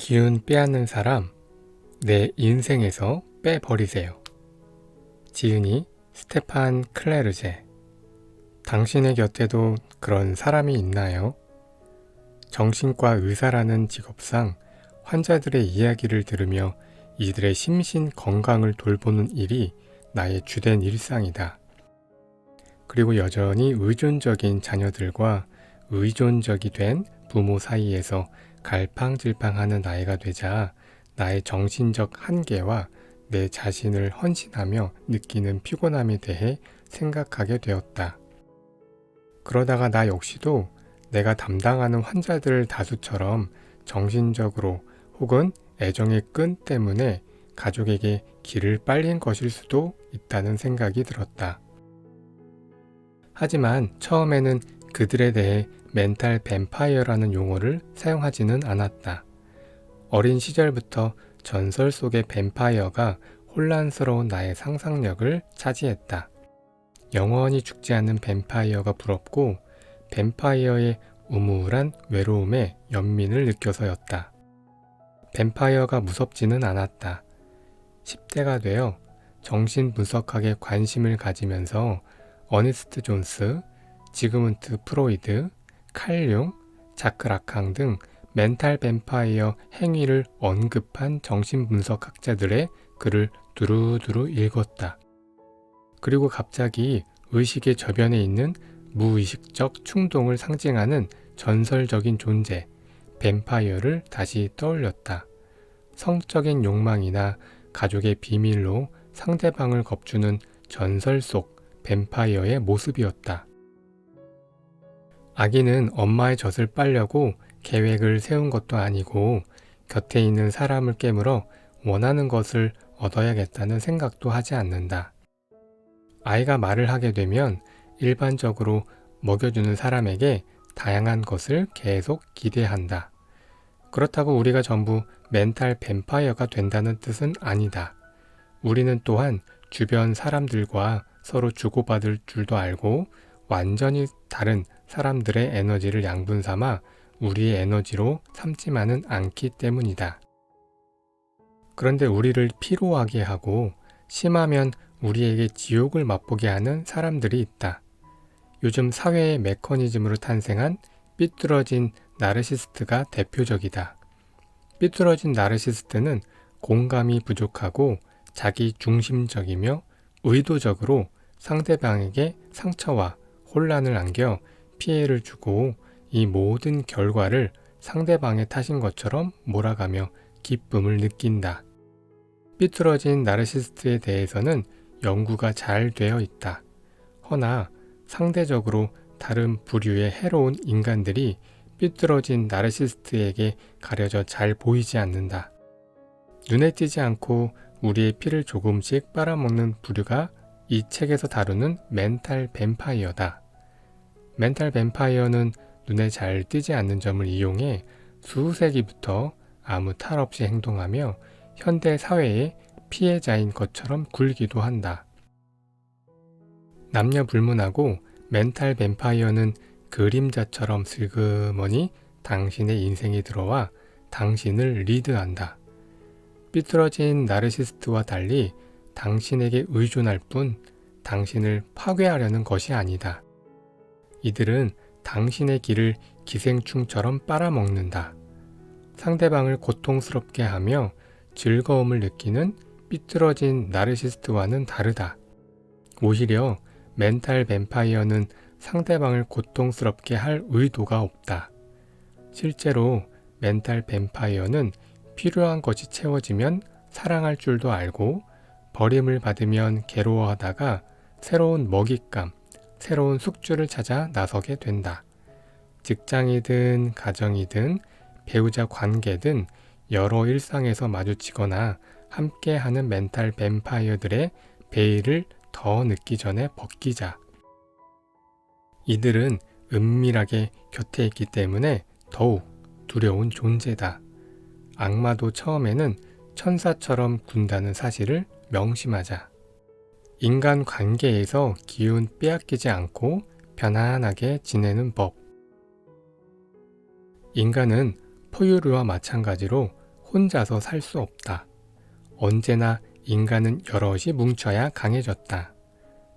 기운 빼앗는 사람, 내 인생에서 빼버리세요. 지은이 스테판 클레르제. 당신의 곁에도 그런 사람이 있나요? 정신과 의사라는 직업상 환자들의 이야기를 들으며 이들의 심신 건강을 돌보는 일이 나의 주된 일상이다. 그리고 여전히 의존적인 자녀들과 의존적이 된 부모 사이에서 갈팡질팡하는 나이가 되자 나의 정신적 한계와 내 자신을 헌신하며 느끼는 피곤함에 대해 생각하게 되었다. 그러다가 나 역시도 내가 담당하는 환자들 다수처럼 정신적으로 혹은 애정의 끈 때문에 가족에게 길을 빨린 것일 수도 있다는 생각이 들었다. 하지만 처음에는 그들에 대해 멘탈 뱀파이어라는 용어를 사용하지는 않았다. 어린 시절부터 전설 속의 뱀파이어가 혼란스러운 나의 상상력을 차지했다. 영원히 죽지 않는 뱀파이어가 부럽고 뱀파이어의 우물한 외로움에 연민을 느껴서였다. 뱀파이어가 무섭지는 않았다. 10대가 되어 정신분석학에 관심을 가지면서 어니스트 존스, 지그문트 프로이드, 칼융, 자크 라캉 등 멘탈 뱀파이어 행위를 언급한 정신분석학자들의 글을 두루두루 읽었다. 그리고 갑자기 의식의 저변에 있는 무의식적 충동을 상징하는 전설적인 존재, 뱀파이어를 다시 떠올렸다. 성적인 욕망이나 가족의 비밀로 상대방을 겁주는 전설 속 뱀파이어의 모습이었다. 아기는 엄마의 젖을 빨려고 계획을 세운 것도 아니고 곁에 있는 사람을 깨물어 원하는 것을 얻어야겠다는 생각도 하지 않는다. 아이가 말을 하게 되면 일반적으로 먹여주는 사람에게 다양한 것을 계속 기대한다. 그렇다고 우리가 전부 멘탈 뱀파이어가 된다는 뜻은 아니다. 우리는 또한 주변 사람들과 서로 주고받을 줄도 알고 완전히 다른 사람들의 에너지를 양분 삼아 우리의 에너지로 삼지만은 않기 때문이다. 그런데 우리를 피로하게 하고 심하면 우리에게 지옥을 맛보게 하는 사람들이 있다. 요즘 사회의 메커니즘으로 탄생한 삐뚤어진 나르시스트가 대표적이다. 삐뚤어진 나르시스트는 공감이 부족하고 자기 중심적이며 의도적으로 상대방에게 상처와 혼란을 안겨 피해를 주고 이 모든 결과를 상대방의 탓인 것처럼 몰아가며 기쁨을 느낀다. 삐뚤어진 나르시스트에 대해서는 연구가 잘 되어 있다. 허나 상대적으로 다른 부류의 해로운 인간들이 삐뚤어진 나르시스트에게 가려져 잘 보이지 않는다. 눈에 띄지 않고 우리의 피를 조금씩 빨아먹는 부류가 이 책에서 다루는 멘탈 뱀파이어다. 멘탈 뱀파이어는 눈에 잘 띄지 않는 점을 이용해 수세기부터 아무 탈 없이 행동하며 현대 사회의 피해자인 것처럼 굴기도 한다. 남녀 불문하고 멘탈 뱀파이어는 그림자처럼 슬그머니 당신의 인생에 들어와 당신을 리드한다. 삐뚤어진 나르시스트와 달리 당신에게 의존할 뿐 당신을 파괴하려는 것이 아니다. 이들은 당신의 길을 기생충처럼 빨아먹는다. 상대방을 고통스럽게 하며 즐거움을 느끼는 삐뚤어진 나르시스트와는 다르다. 오히려 멘탈 뱀파이어는 상대방을 고통스럽게 할 의도가 없다. 실제로 멘탈 뱀파이어는 필요한 것이 채워지면 사랑할 줄도 알고 버림을 받으면 괴로워하다가 새로운 먹잇감, 새로운 숙주를 찾아 나서게 된다. 직장이든 가정이든 배우자 관계든 여러 일상에서 마주치거나 함께하는 멘탈 뱀파이어들의 베일을 더 늦기 전에 벗기자. 이들은 은밀하게 곁에 있기 때문에 더욱 두려운 존재다. 악마도 처음에는 천사처럼 군다는 사실을 명심하자. 인간 관계에서 기운 빼앗기지 않고 편안하게 지내는 법. 인간은 포유류와 마찬가지로 혼자서 살 수 없다. 언제나 인간은 여럿이 뭉쳐야 강해졌다.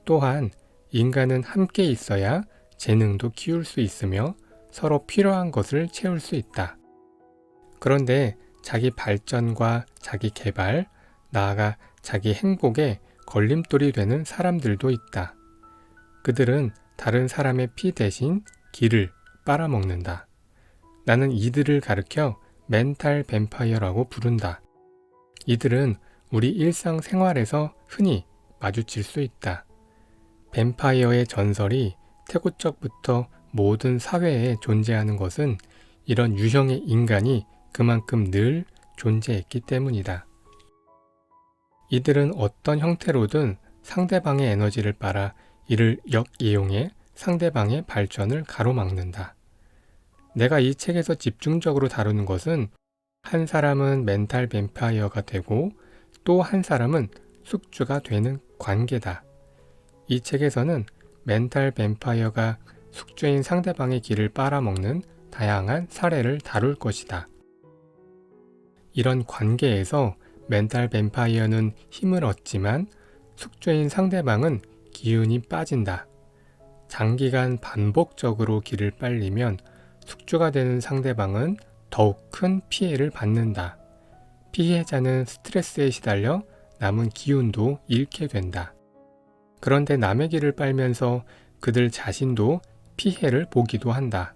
또한 인간은 함께 있어야 재능도 키울 수 있으며 서로 필요한 것을 채울 수 있다. 그런데 자기 발전과 자기 개발, 나아가 자기 행복에 걸림돌이 되는 사람들도 있다. 그들은 다른 사람의 피 대신 기를 빨아먹는다. 나는 이들을 가리켜 멘탈 뱀파이어라고 부른다. 이들은 우리 일상생활에서 흔히 마주칠 수 있다. 뱀파이어의 전설이 태고적부터 모든 사회에 존재하는 것은 이런 유형의 인간이 그만큼 늘 존재했기 때문이다. 이들은 어떤 형태로든 상대방의 에너지를 빨아 이를 역이용해 상대방의 발전을 가로막는다. 내가 이 책에서 집중적으로 다루는 것은 한 사람은 멘탈 뱀파이어가 되고 또 한 사람은 숙주가 되는 관계다. 이 책에서는 멘탈 뱀파이어가 숙주인 상대방의 기를 빨아먹는 다양한 사례를 다룰 것이다. 이런 관계에서 멘탈 뱀파이어는 힘을 얻지만 숙주인 상대방은 기운이 빠진다. 장기간 반복적으로 기를 빨리면 숙주가 되는 상대방은 더욱 큰 피해를 받는다. 피해자는 스트레스에 시달려 남은 기운도 잃게 된다. 그런데 남의 기를 빨면서 그들 자신도 피해를 보기도 한다.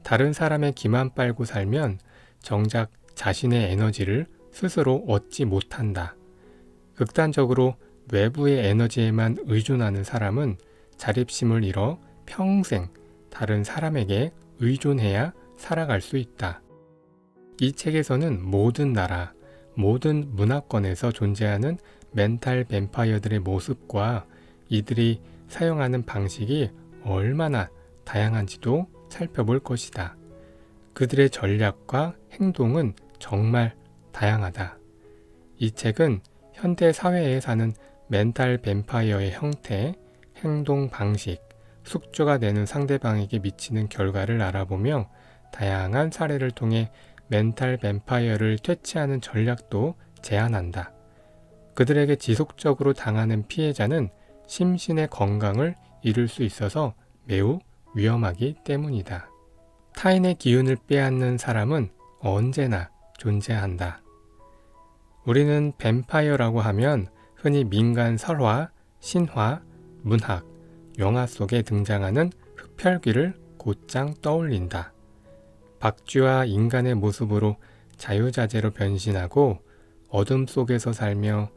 다른 사람의 기만 빨고 살면 정작 자신의 에너지를 스스로 얻지 못한다. 극단적으로 외부의 에너지에만 의존하는 사람은 자립심을 잃어 평생 다른 사람에게 의존해야 살아갈 수 있다. 이 책에서는 모든 나라, 모든 문화권에서 존재하는 멘탈 뱀파이어들의 모습과 이들이 사용하는 방식이 얼마나 다양한지도 살펴볼 것이다. 그들의 전략과 행동은 정말 다양하다. 이 책은 현대 사회에 사는 멘탈 뱀파이어의 형태, 행동 방식, 숙주가 되는 상대방에게 미치는 결과를 알아보며 다양한 사례를 통해 멘탈 뱀파이어를 퇴치하는 전략도 제안한다. 그들에게 지속적으로 당하는 피해자는 심신의 건강을 잃을 수 있어서 매우 위험하기 때문이다. 타인의 기운을 빼앗는 사람은 언제나 존재한다. 우리는 뱀파이어라고 하면 흔히 민간 설화, 신화, 문학, 영화 속에 등장하는 흡혈귀를 곧장 떠올린다. 박쥐와 인간의 모습으로 자유자재로 변신하고 어둠 속에서 살며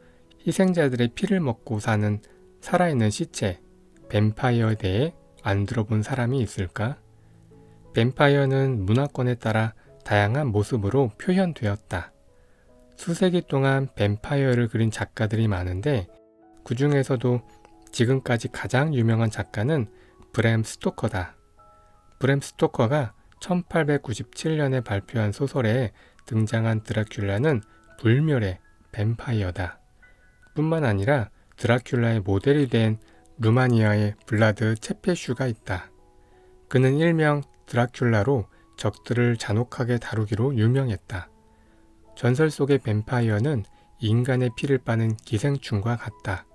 희생자들의 피를 먹고 사는 살아있는 시체, 뱀파이어에 대해 안 들어본 사람이 있을까? 뱀파이어는 문화권에 따라 다양한 모습으로 표현되었다. 수세기 동안 뱀파이어를 그린 작가들이 많은데 그 중에서도 지금까지 가장 유명한 작가는 브램 스토커다. 브램 스토커가 1897년에 발표한 소설에 등장한 드라큘라는 불멸의 뱀파이어다. 뿐만 아니라 드라큘라의 모델이 된 루마니아의 블라드 체페슈가 있다. 그는 일명 드라큘라로 적들을 잔혹하게 다루기로 유명했다. 전설 속의 뱀파이어는 인간의 피를 빠는 기생충과 같다.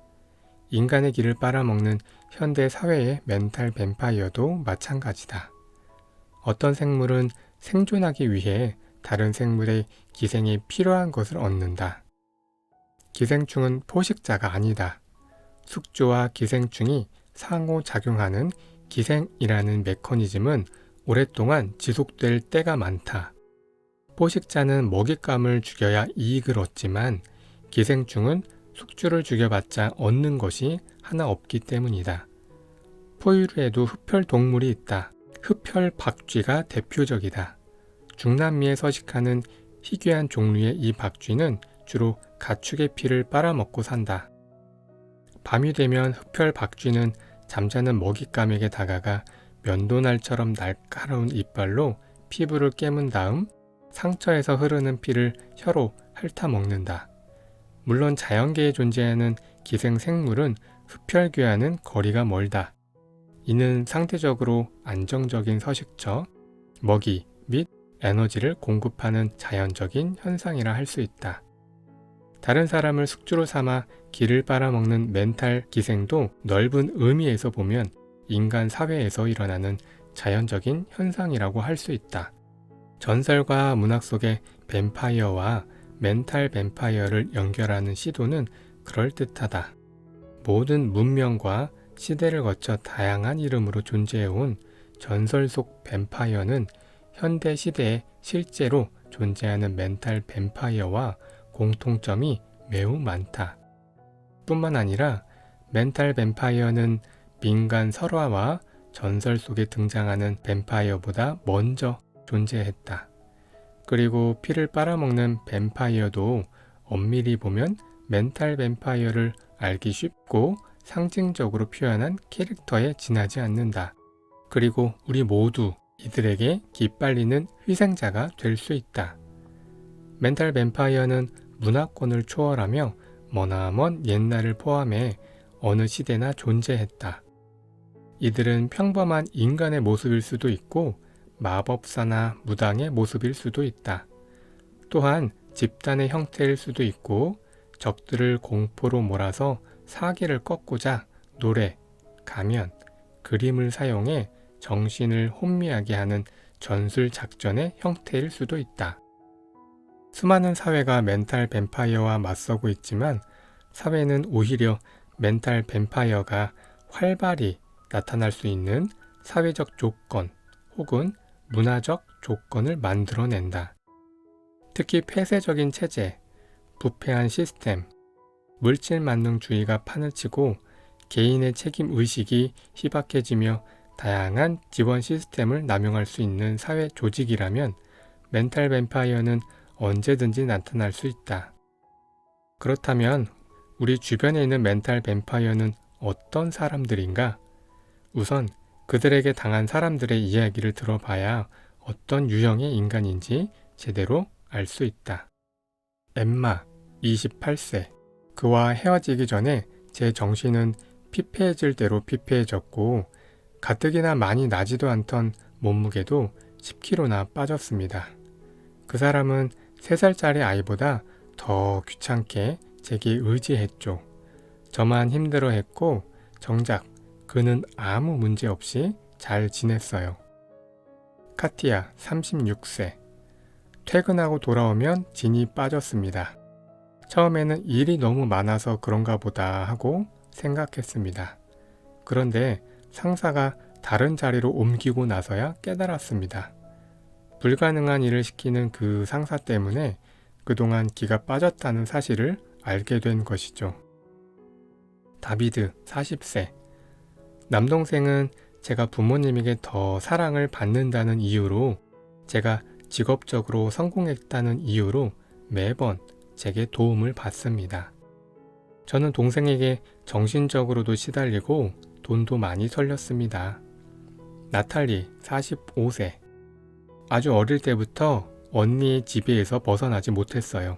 인간의 기를 빨아먹는 현대 사회의 멘탈 뱀파이어도 마찬가지다. 어떤 생물은 생존하기 위해 다른 생물의 기생이 필요한 것을 얻는다. 기생충은 포식자가 아니다. 숙주와 기생충이 상호작용하는 기생이라는 메커니즘은 오랫동안 지속될 때가 많다. 포식자는 먹잇감을 죽여야 이익을 얻지만 기생충은 숙주를 죽여봤자 얻는 것이 하나 없기 때문이다. 포유류에도 흡혈 동물이 있다. 흡혈 박쥐가 대표적이다. 중남미에 서식하는 희귀한 종류의 이 박쥐는 주로 가축의 피를 빨아먹고 산다. 밤이 되면 흡혈 박쥐는 잠자는 먹잇감에게 다가가 면도날처럼 날카로운 이빨로 피부를 깨문 다음 상처에서 흐르는 피를 혀로 핥아먹는다. 물론 자연계에 존재하는 기생생물은 흡혈귀와는 거리가 멀다. 이는 상대적으로 안정적인 서식처, 먹이 및 에너지를 공급하는 자연적인 현상이라 할 수 있다. 다른 사람을 숙주로 삼아 기를 빨아먹는 멘탈 기생도 넓은 의미에서 보면 인간 사회에서 일어나는 자연적인 현상이라고 할 수 있다. 전설과 문학 속의 뱀파이어와 멘탈 뱀파이어를 연결하는 시도는 그럴듯하다. 모든 문명과 시대를 거쳐 다양한 이름으로 존재해온 전설 속 뱀파이어는 현대 시대에 실제로 존재하는 멘탈 뱀파이어와 공통점이 매우 많다. 뿐만 아니라 멘탈 뱀파이어는 민간 설화와 전설 속에 등장하는 뱀파이어보다 먼저 존재했다. 그리고 피를 빨아먹는 뱀파이어도 엄밀히 보면 멘탈 뱀파이어를 알기 쉽고 상징적으로 표현한 캐릭터에 지나지 않는다. 그리고 우리 모두 이들에게 기빨리는 희생자가 될 수 있다. 멘탈 뱀파이어는 문화권을 초월하며 머나먼 옛날을 포함해 어느 시대나 존재했다. 이들은 평범한 인간의 모습일 수도 있고 마법사나 무당의 모습일 수도 있다. 또한 집단의 형태일 수도 있고 적들을 공포로 몰아서 사기를 꺾고자 노래, 가면, 그림을 사용해 정신을 혼미하게 하는 전술 작전의 형태일 수도 있다. 수많은 사회가 멘탈 뱀파이어와 맞서고 있지만 사회는 오히려 멘탈 뱀파이어가 활발히 나타날 수 있는 사회적 조건 혹은 문화적 조건을 만들어낸다. 특히 폐쇄적인 체제, 부패한 시스템, 물질 만능주의가 판을 치고 개인의 책임 의식이 희박해지며 다양한 지원 시스템을 남용할 수 있는 사회 조직이라면 멘탈 뱀파이어는 언제든지 나타날 수 있다. 그렇다면 우리 주변에 있는 멘탈 뱀파이어는 어떤 사람들인가? 우선 그들에게 당한 사람들의 이야기를 들어봐야 어떤 유형의 인간인지 제대로 알 수 있다. 엠마, 28세. 그와 헤어지기 전에 제 정신은 피폐해질 대로 피폐해졌고 가뜩이나 많이 나지도 않던 몸무게도 10kg나 빠졌습니다. 그 사람은 3살짜리 아이보다 더 귀찮게 제게 의지했죠. 저만 힘들어했고 정작 그는 아무 문제 없이 잘 지냈어요. 카티아, 36세. 퇴근하고 돌아오면 진이 빠졌습니다. 처음에는 일이 너무 많아서 그런가 보다 하고 생각했습니다. 그런데 상사가 다른 자리로 옮기고 나서야 깨달았습니다. 불가능한 일을 시키는 그 상사 때문에 그동안 기가 빠졌다는 사실을 알게 된 것이죠. 다비드, 40세. 남동생은 제가 부모님에게 더 사랑을 받는다는 이유로 제가 직업적으로 성공했다는 이유로 매번 제게 도움을 받습니다. 저는 동생에게 정신적으로도 시달리고 돈도 많이 털렸습니다. 나탈리, 45세. 아주 어릴 때부터 언니의 지배에서 벗어나지 못했어요.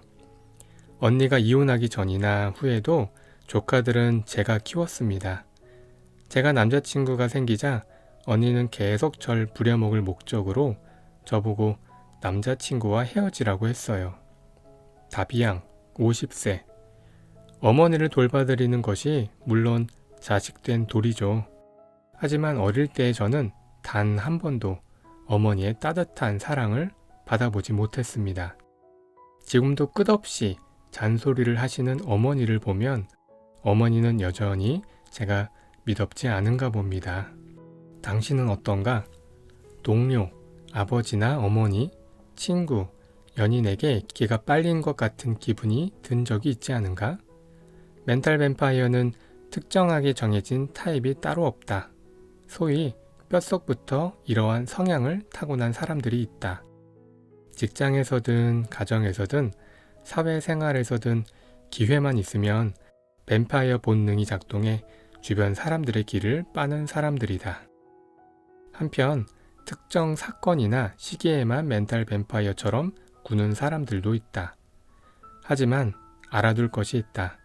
언니가 이혼하기 전이나 후에도 조카들은 제가 키웠습니다. 제가 남자친구가 생기자 언니는 계속 절 부려먹을 목적으로 저보고 남자친구와 헤어지라고 했어요. 다비양, 50세. 어머니를 돌봐드리는 것이 물론 자식된 도리죠. 하지만 어릴 때 저는 단 한 번도 어머니의 따뜻한 사랑을 받아보지 못했습니다. 지금도 끝없이 잔소리를 하시는 어머니를 보면 어머니는 여전히 제가 미덥지 않은가 봅니다. 당신은 어떤가? 동료, 아버지나 어머니, 친구, 연인에게 기가 빨린 것 같은 기분이 든 적이 있지 않은가? 멘탈 뱀파이어는 특정하게 정해진 타입이 따로 없다. 소위 뼛속부터 이러한 성향을 타고난 사람들이 있다. 직장에서든 가정에서든 사회생활에서든 기회만 있으면 뱀파이어 본능이 작동해 주변 사람들의 길을 빠는 사람들이다. 한편 특정 사건이나 시기에만 멘탈 뱀파이어처럼 구는 사람들도 있다. 하지만 알아둘 것이 있다.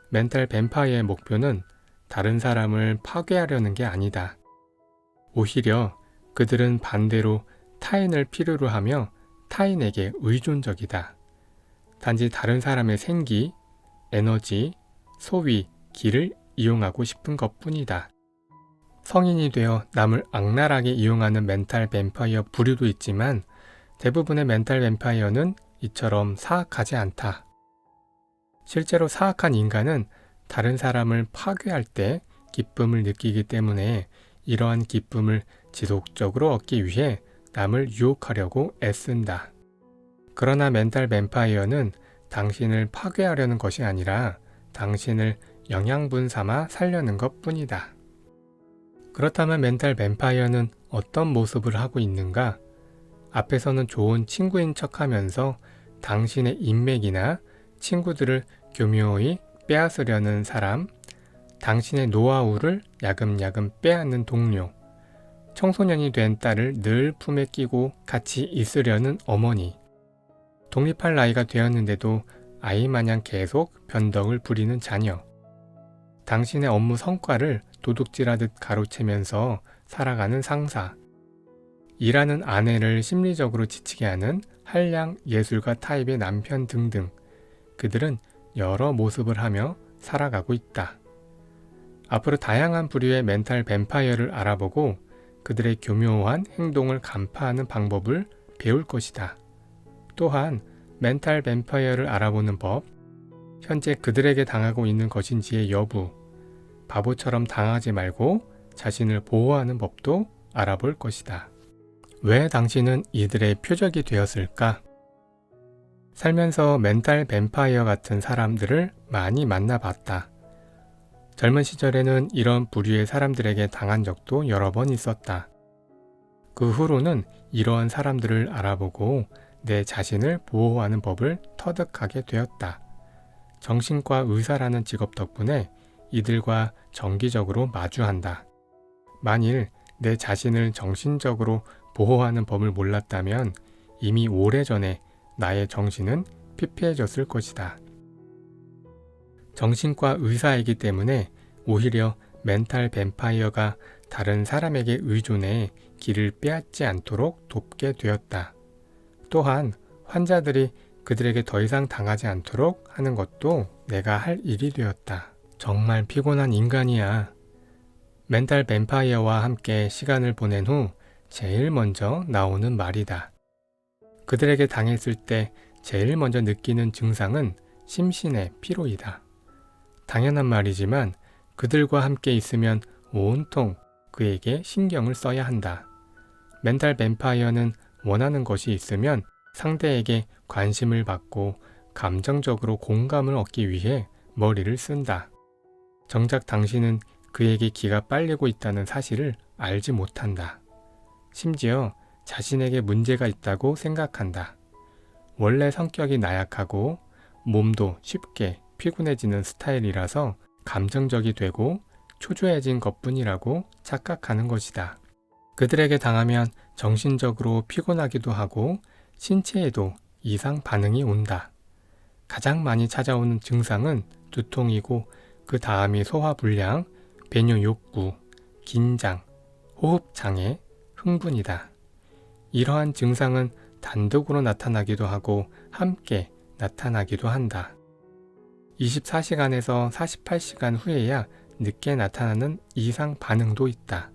멘탈 뱀파이어의 목표는 다른 사람을 파괴하려는 게 아니다. 오히려 그들은 반대로 타인을 필요로 하며 타인에게 의존적이다. 단지 다른 사람의 생기, 에너지, 소위, 기를 이용하고 싶은 것뿐이다. 성인이 되어 남을 악랄하게 이용하는 멘탈 뱀파이어 부류도 있지만 대부분의 멘탈 뱀파이어는 이처럼 사악하지 않다. 실제로 사악한 인간은 다른 사람을 파괴할 때 기쁨을 느끼기 때문에 이러한 기쁨을 지속적으로 얻기 위해 남을 유혹하려고 애쓴다. 그러나 멘탈 뱀파이어는 당신을 파괴하려는 것이 아니라 당신을 영양분 삼아 살려는 것뿐이다. 그렇다면 멘탈 뱀파이어는 어떤 모습을 하고 있는가? 앞에서는 좋은 친구인 척하면서 당신의 인맥이나 친구들을 교묘히 빼앗으려는 사람, 당신의 노하우를 야금야금 빼앗는 동료, 청소년이 된 딸을 늘 품에 끼고 같이 있으려는 어머니, 독립할 나이가 되었는데도 아이 마냥 계속 변덕을 부리는 자녀, 당신의 업무 성과를 도둑질하듯 가로채면서 살아가는 상사, 일하는 아내를 심리적으로 지치게 하는 한량 예술가 타입의 남편 등등 그들은 여러 모습을 하며 살아가고 있다. 앞으로 다양한 부류의 멘탈 뱀파이어를 알아보고 그들의 교묘한 행동을 간파하는 방법을 배울 것이다. 또한 멘탈 뱀파이어를 알아보는 법, 현재 그들에게 당하고 있는 것인지의 여부, 바보처럼 당하지 말고 자신을 보호하는 법도 알아볼 것이다. 왜 당신은 이들의 표적이 되었을까? 살면서 멘탈 뱀파이어 같은 사람들을 많이 만나봤다. 젊은 시절에는 이런 부류의 사람들에게 당한 적도 여러 번 있었다. 그 후로는 이러한 사람들을 알아보고 내 자신을 보호하는 법을 터득하게 되었다. 정신과 의사라는 직업 덕분에 이들과 정기적으로 마주한다. 만일 내 자신을 정신적으로 보호하는 법을 몰랐다면 이미 오래전에 나의 정신은 피폐해졌을 것이다. 정신과 의사이기 때문에 오히려 멘탈 뱀파이어가 다른 사람에게 의존해 길을 빼앗지 않도록 돕게 되었다. 또한 환자들이 그들에게 더 이상 당하지 않도록 하는 것도 내가 할 일이 되었다. 정말 피곤한 인간이야. 멘탈 뱀파이어와 함께 시간을 보낸 후 제일 먼저 나오는 말이다. 그들에게 당했을 때 제일 먼저 느끼는 증상은 심신의 피로이다. 당연한 말이지만 그들과 함께 있으면 온통 그에게 신경을 써야 한다. 멘탈 뱀파이어는 원하는 것이 있으면 상대에게 관심을 받고 감정적으로 공감을 얻기 위해 머리를 쓴다. 정작 당신은 그에게 기가 빨리고 있다는 사실을 알지 못한다. 심지어 자신에게 문제가 있다고 생각한다. 원래 성격이 나약하고 몸도 쉽게 피곤해지는 스타일이라서 감정적이 되고 초조해진 것뿐이라고 착각하는 것이다. 그들에게 당하면 정신적으로 피곤하기도 하고 신체에도 이상 반응이 온다. 가장 많이 찾아오는 증상은 두통이고 그 다음이 소화불량, 배뇨 욕구, 긴장, 호흡장애, 흥분이다. 이러한 증상은 단독으로 나타나기도 하고 함께 나타나기도 한다. 24시간에서 48시간 후에야 늦게 나타나는 이상 반응도 있다.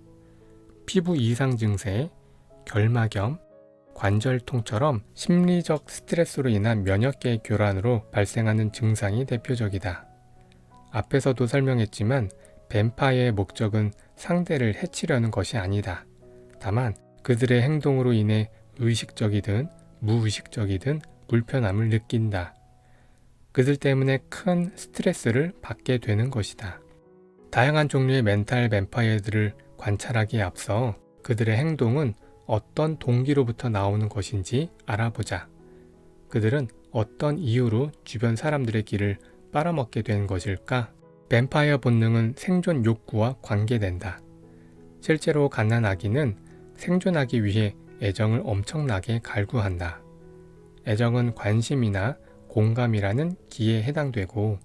피부 이상 증세, 결막염, 관절통처럼 심리적 스트레스로 인한 면역계 교란으로 발생하는 증상이 대표적이다. 앞에서도 설명했지만 뱀파이어의 목적은 상대를 해치려는 것이 아니다. 다만 그들의 행동으로 인해 의식적이든 무의식적이든 불편함을 느낀다. 그들 때문에 큰 스트레스를 받게 되는 것이다. 다양한 종류의 멘탈 뱀파이어들을 관찰하기에 앞서 그들의 행동은 어떤 동기로부터 나오는 것인지 알아보자. 그들은 어떤 이유로 주변 사람들의 길을 빨아먹게 된 것일까? 뱀파이어 본능은 생존 욕구와 관계된다. 실제로 갓난아기는 생존하기 위해 애정을 엄청나게 갈구한다. 애정은 관심이나 공감이라는 기에 해당되고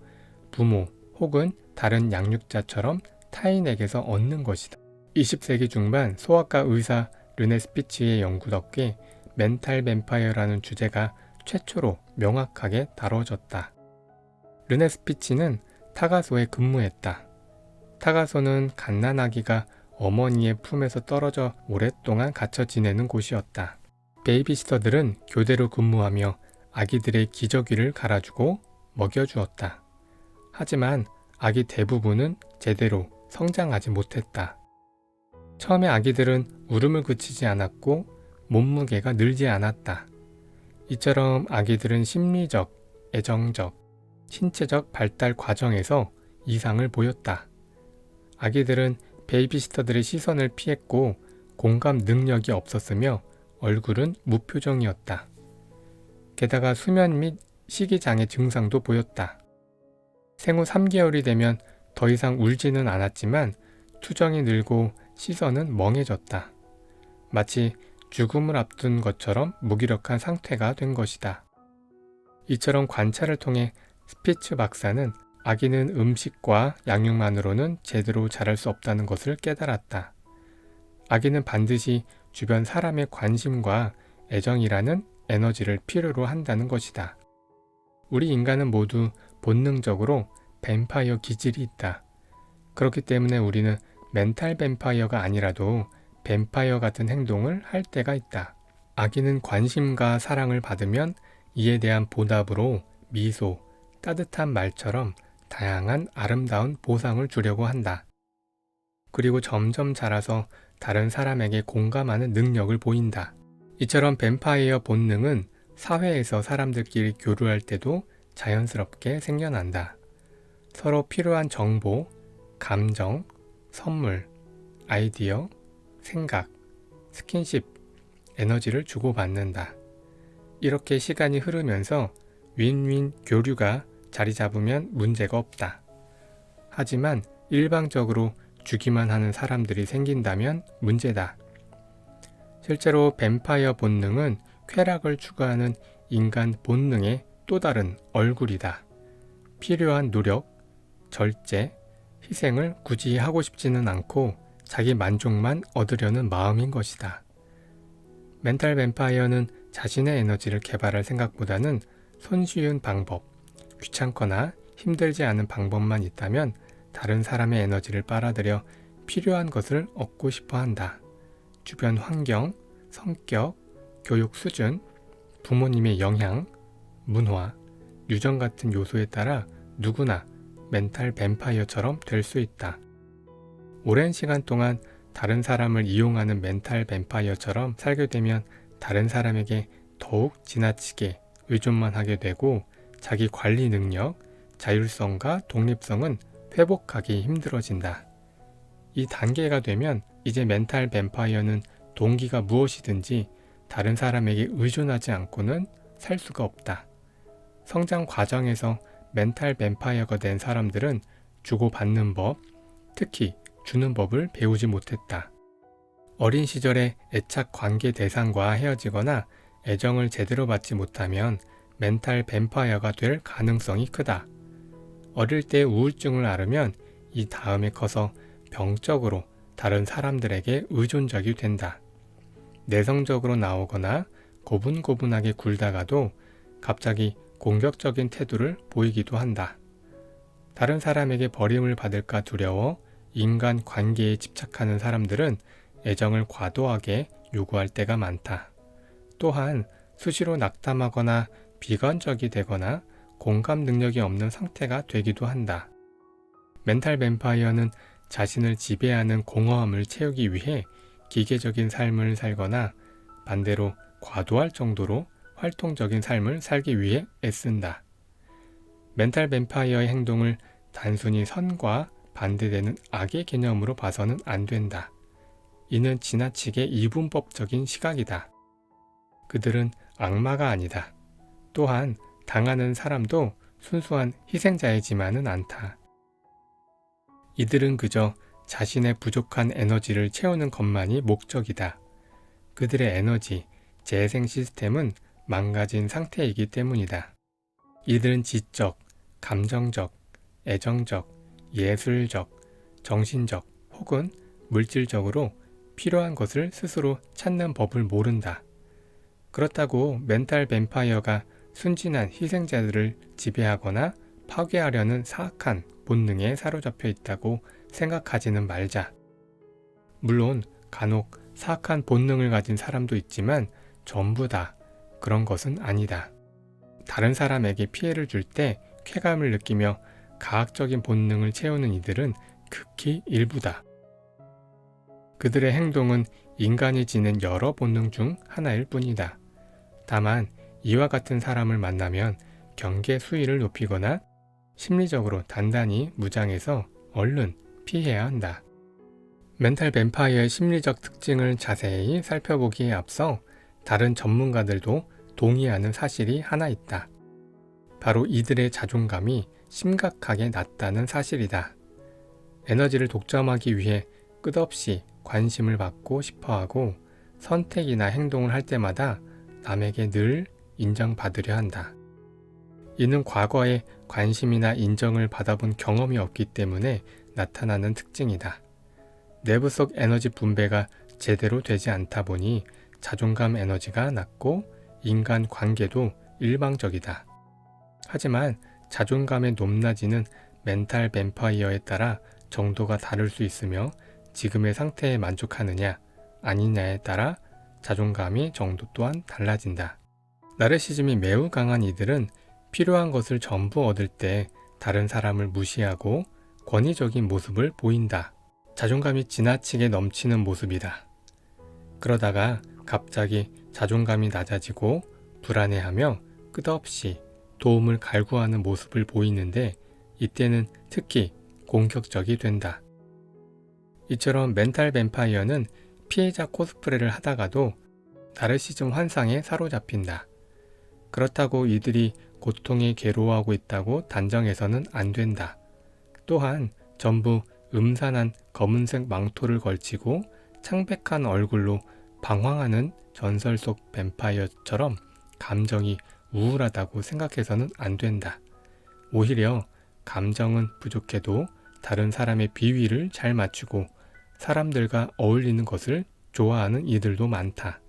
부모 혹은 다른 양육자처럼 타인에게서 얻는 것이다. 20세기 중반 소아과 의사 르네 스피치의 연구 덕에 멘탈 뱀파이어라는 주제가 최초로 명확하게 다뤄졌다. 르네 스피치는 타가소에 근무했다. 타가소는 갓난아기가 어머니의 품에서 떨어져 오랫동안 갇혀 지내는 곳이었다. 베이비시터들은 교대로 근무하며 아기들의 기저귀를 갈아주고 먹여주었다. 하지만 아기 대부분은 제대로 성장하지 못했다. 처음에 아기들은 울음을 그치지 않았고 몸무게가 늘지 않았다. 이처럼 아기들은 심리적, 애정적, 신체적 발달 과정에서 이상을 보였다. 아기들은 베이비시터들의 시선을 피했고 공감 능력이 없었으며 얼굴은 무표정이었다. 게다가 수면 및 식이장애 증상도 보였다. 생후 3개월이 되면 더 이상 울지는 않았지만 투정이 늘고 시선은 멍해졌다. 마치 죽음을 앞둔 것처럼 무기력한 상태가 된 것이다. 이처럼 관찰을 통해 스피츠 박사는 아기는 음식과 양육만으로는 제대로 자랄 수 없다는 것을 깨달았다. 아기는 반드시 주변 사람의 관심과 애정이라는 에너지를 필요로 한다는 것이다. 우리 인간은 모두 본능적으로 뱀파이어 기질이 있다. 그렇기 때문에 우리는 멘탈 뱀파이어가 아니라도 뱀파이어 같은 행동을 할 때가 있다. 아기는 관심과 사랑을 받으면 이에 대한 보답으로 미소, 따뜻한 말처럼 다양한 아름다운 보상을 주려고 한다. 그리고 점점 자라서 다른 사람에게 공감하는 능력을 보인다. 이처럼 뱀파이어 본능은 사회에서 사람들끼리 교류할 때도 자연스럽게 생겨난다. 서로 필요한 정보, 감정, 선물, 아이디어, 생각, 스킨십, 에너지를 주고받는다. 이렇게 시간이 흐르면서 윈윈 교류가 자리 잡으면 문제가 없다. 하지만 일방적으로 주기만 하는 사람들이 생긴다면 문제다. 실제로 뱀파이어 본능은 쾌락을 추구하는 인간 본능의 또 다른 얼굴이다. 필요한 노력, 절제, 희생을 굳이 하고 싶지는 않고 자기 만족만 얻으려는 마음인 것이다. 멘탈 뱀파이어는 자신의 에너지를 개발할 생각보다는 손쉬운 방법, 귀찮거나 힘들지 않은 방법만 있다면 다른 사람의 에너지를 빨아들여 필요한 것을 얻고 싶어 한다. 주변 환경, 성격, 교육 수준, 부모님의 영향, 문화, 유전 같은 요소에 따라 누구나 멘탈 뱀파이어처럼 될 수 있다. 오랜 시간 동안 다른 사람을 이용하는 멘탈 뱀파이어처럼 살게 되면 다른 사람에게 더욱 지나치게 의존만 하게 되고 자기 관리 능력, 자율성과 독립성은 회복하기 힘들어진다. 이 단계가 되면 이제 멘탈 뱀파이어는 동기가 무엇이든지 다른 사람에게 의존하지 않고는 살 수가 없다. 성장 과정에서 멘탈 뱀파이어가 된 사람들은 주고받는 법, 특히 주는 법을 배우지 못했다. 어린 시절에 애착 관계 대상과 헤어지거나 애정을 제대로 받지 못하면 멘탈 뱀파이어가 될 가능성이 크다. 어릴 때 우울증을 앓으면 이 다음에 커서 병적으로 다른 사람들에게 의존적이 된다. 내성적으로 나오거나 고분고분하게 굴다가도 갑자기 공격적인 태도를 보이기도 한다. 다른 사람에게 버림을 받을까 두려워 인간 관계에 집착하는 사람들은 애정을 과도하게 요구할 때가 많다. 또한 수시로 낙담하거나 비관적이 되거나 공감 능력이 없는 상태가 되기도 한다. 멘탈 뱀파이어는 자신을 지배하는 공허함을 채우기 위해 기계적인 삶을 살거나 반대로 과도할 정도로 활동적인 삶을 살기 위해 애쓴다. 멘탈 뱀파이어의 행동을 단순히 선과 반대되는 악의 개념으로 봐서는 안 된다. 이는 지나치게 이분법적인 시각이다. 그들은 악마가 아니다. 또한 당하는 사람도 순수한 희생자이지만은 않다. 이들은 그저 자신의 부족한 에너지를 채우는 것만이 목적이다. 그들의 에너지, 재생 시스템은 망가진 상태이기 때문이다. 이들은 지적, 감정적, 애정적, 예술적, 정신적 혹은 물질적으로 필요한 것을 스스로 찾는 법을 모른다. 그렇다고 멘탈 뱀파이어가 순진한 희생자들을 지배하거나 파괴하려는 사악한 본능에 사로잡혀 있다고 생각하지는 말자. 물론 간혹 사악한 본능을 가진 사람도 있지만 전부 다 그런 것은 아니다. 다른 사람에게 피해를 줄 때 쾌감을 느끼며 가학적인 본능을 채우는 이들은 극히 일부다. 그들의 행동은 인간이 지닌 여러 본능 중 하나일 뿐이다. 다만 이와 같은 사람을 만나면 경계 수위를 높이거나 심리적으로 단단히 무장해서 얼른 피해야 한다. 멘탈 뱀파이어의 심리적 특징을 자세히 살펴보기에 앞서 다른 전문가들도 동의하는 사실이 하나 있다. 바로 이들의 자존감이 심각하게 낮다는 사실이다. 에너지를 독점하기 위해 끝없이 관심을 받고 싶어하고 선택이나 행동을 할 때마다 남에게 늘 인정받으려 한다. 이는 과거에 관심이나 인정을 받아본 경험이 없기 때문에 나타나는 특징이다. 내부 속 에너지 분배가 제대로 되지 않다 보니 자존감 에너지가 낮고 인간 관계도 일방적이다. 하지만 자존감의 높낮이는 멘탈 뱀파이어에 따라 정도가 다를 수 있으며 지금의 상태에 만족하느냐 아니냐에 따라 자존감의 정도 또한 달라진다. 나르시즘이 매우 강한 이들은 필요한 것을 전부 얻을 때 다른 사람을 무시하고 권위적인 모습을 보인다. 자존감이 지나치게 넘치는 모습이다. 그러다가 갑자기 자존감이 낮아지고 불안해하며 끝없이 도움을 갈구하는 모습을 보이는데 이때는 특히 공격적이 된다. 이처럼 멘탈 뱀파이어는 피해자 코스프레를 하다가도 나르시즘 환상에 사로잡힌다. 그렇다고 이들이 고통에 괴로워하고 있다고 단정해서는 안 된다. 또한 전부 음산한 검은색 망토를 걸치고 창백한 얼굴로 방황하는 전설 속 뱀파이어처럼 감정이 우울하다고 생각해서는 안 된다. 오히려 감정은 부족해도 다른 사람의 비위를 잘 맞추고 사람들과 어울리는 것을 좋아하는 이들도 많다.